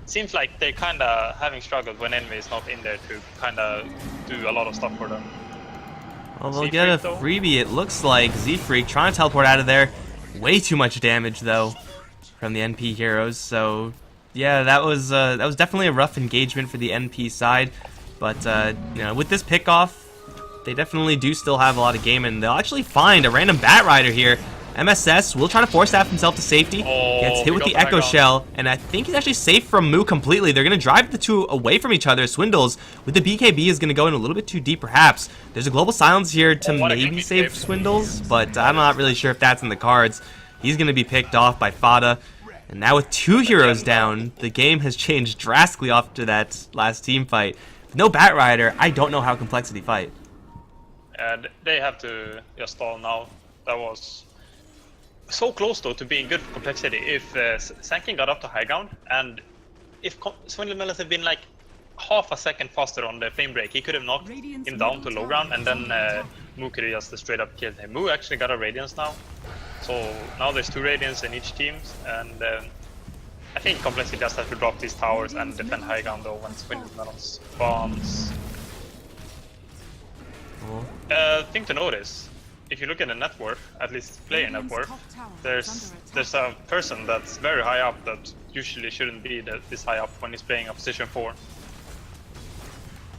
seems like they're kind of having struggled when Envy is not in there to kind of do a lot of stuff for them. Well, they'll get a freebie, it looks like. Z-Freak trying to teleport out of there. Way too much damage, though, from the NP heroes. So, yeah, that was definitely a rough engagement for the NP side. But, you know, with this pickoff, they definitely do still have a lot of game, and they'll actually find a random Bat Rider here. MSS will try to force staff himself to safety. Gets hit with the Echo Shell, and I think he's actually safe from Moo completely. They're going to drive the two away from each other. Swindles with the BKB is going to go in a little bit too deep, perhaps. There's a Global Silence here to maybe save Swindles, but I'm not really sure if that's in the cards. He's going to be picked off by Fada. And now with 2 heroes down, the game has changed drastically after that last team fight. With no Bat Rider, I don't know how Complexity fight. And they have to just stall now. That was so close though to being good for Complexity. If Sankin got up to high ground, and if Swindle Melons had been like half a second faster on the flame break, he could have knocked him down to low ground, and then Moo could have just straight up killed him. Moo actually got a Radiance now, so now there's 2 Radiance in each team, and I think Complexity just has to drop these towers and defend high ground though when Swindle Melons spawns. Thing to notice, if you look at the net worth, at least player net worth, there's a person that's very high up that usually shouldn't be this high up when he's playing a position 4.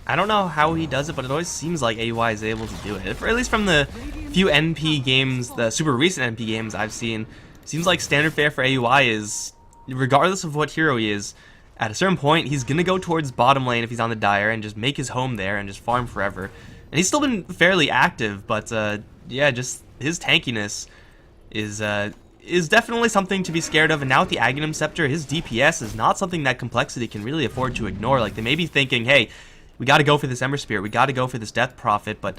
I don't know how he does it, but it always seems like AUI is able to do it. At least from the few NP games, the super recent NP games I've seen, seems like standard fare for AUI is, regardless of what hero he is, at a certain point, he's going to go towards bottom lane if he's on the Dire and just make his home there and just farm forever. And he's still been fairly active, but yeah, just his tankiness is definitely something to be scared of. And now with the Aghanim Scepter, his DPS is not something that Complexity can really afford to ignore. Like, they may be thinking, hey, we got to go for this Ember Spirit, we got to go for this Death Prophet, but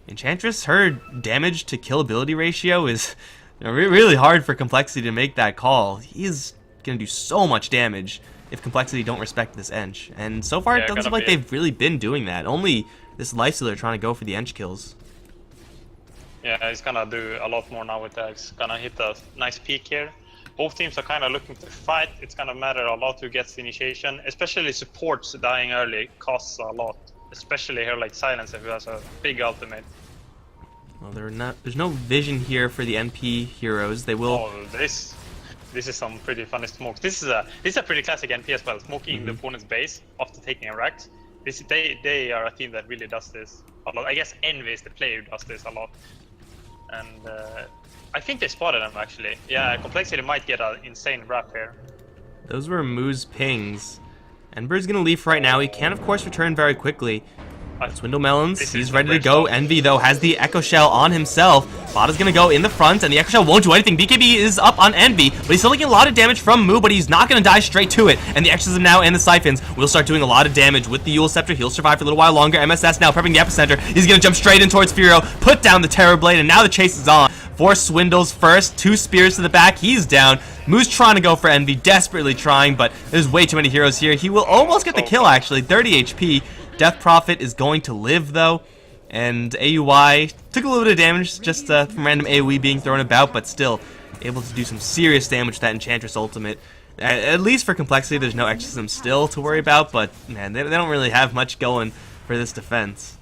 Enchantress, her damage to kill ability ratio is, you know, really hard for Complexity to make that call. He's going to do so much damage if Complexity don't respect this Ench. And so far, it doesn't seem like they've really been doing that. Only this Lifestealer trying to go for the Ench kills. Yeah, he's gonna do a lot more now with that. He's gonna hit a nice peak here. Both teams are kind of looking to fight. It's gonna matter a lot who gets the initiation. Especially supports dying early costs a lot. Especially here like Silencer, who has a big ultimate. Well, there's no vision here for the NP heroes. They will... Oh, this is some pretty funny smokes. This is a pretty classic NP as well. Smoking the opponent's base after taking a Rax. They are a team that really does this a lot. I guess Envy is the player who does this a lot. And I think they spotted him actually. Yeah, Complexity might get an insane wrap here. Those were Moo's pings. Ember's gonna leave right now. He can of course return very quickly. Swindle Melons, he's ready to go. Envy though has the Echo Shell on himself. Fada's gonna go in the front, and the Echo Shell won't do anything. BKB is up on Envy, but he's still taking a lot of damage from Moo, but he's not gonna die straight to it. And the Exorcism now and the Siphons will start doing a lot of damage with the Eul Scepter. He'll survive for a little while longer. MSS now prepping the epicenter. He's gonna jump straight in towards Furo, put down the Terror Blade, and now the chase is on. 4 Swindles first, 2 Spears to the back. He's down. Moo's trying to go for Envy, desperately trying, but there's way too many heroes here. He will almost get the kill actually, 30 HP. Death Prophet is going to live though, and AUI took a little bit of damage just from random AoE being thrown about, but still able to do some serious damage with that Enchantress ultimate. At least for Complexity, there's no Exorcism still to worry about, but man, they don't really have much going for this defense.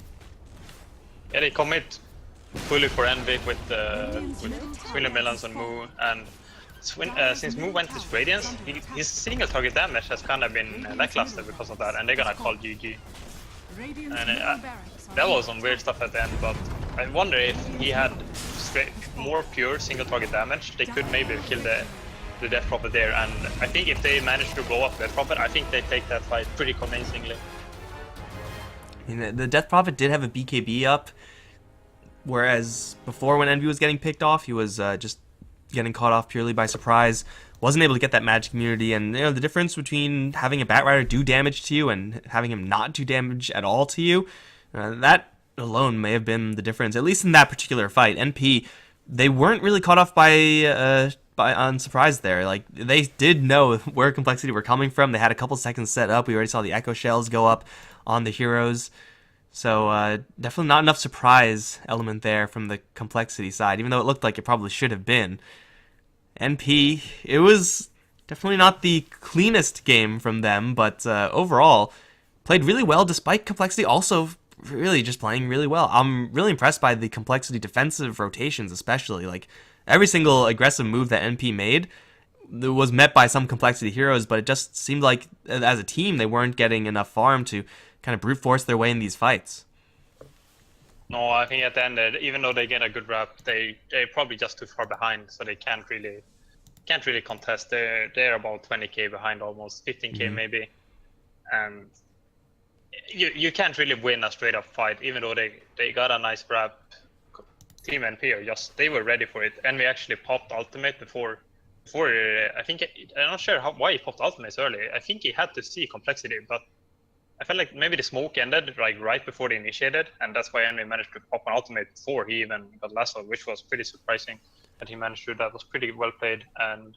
Yeah, they commit fully for Envy with Swindle Melons and Moo, and since Moo went his Radiance, his single target damage has kind of been lackluster because of that, and they're gonna call GG. And that was some weird stuff at the end, but I wonder if he had more pure single target damage, they could maybe kill the Death Prophet there. And I think if they manage to blow up Death Prophet, I think they take that fight pretty convincingly. I mean, the Death Prophet did have a BKB up, whereas before when Envy was getting picked off, he was just getting caught off purely by surprise. Wasn't able to get that magic immunity, and you know the difference between having a Bat Rider do damage to you and having him not do damage at all to you, that alone may have been the difference, at least in that particular fight. NP, they weren't really caught off on surprise there. Like, they did know where Complexity were coming from. They had a couple seconds set up. We already saw the Echo Shells go up on the heroes. So definitely not enough surprise element there from the Complexity side, even though it looked like it probably should have been. NP, it was definitely not the cleanest game from them, but overall played really well despite Complexity also really just playing really well. I'm really impressed by the Complexity defensive rotations, especially. Like, every single aggressive move that NP made was met by some Complexity heroes, but it just seemed like as a team they weren't getting enough farm to kind of brute force their way in these fights. No, I think at the end, even though they get a good rep, they're probably just too far behind, so they can't really contest. They're about 20k behind, almost 15k maybe, and you can't really win a straight up fight, even though they got a nice rep. Team NP are they were ready for it, and we actually popped ultimate before. I think I'm not sure why he popped ultimate early. I think he had to see complexity, but I felt like maybe the smoke ended like right before they initiated, and that's why Envy managed to pop an ultimate before he even got lasso, which was pretty surprising that he managed to do that. Was pretty well played, and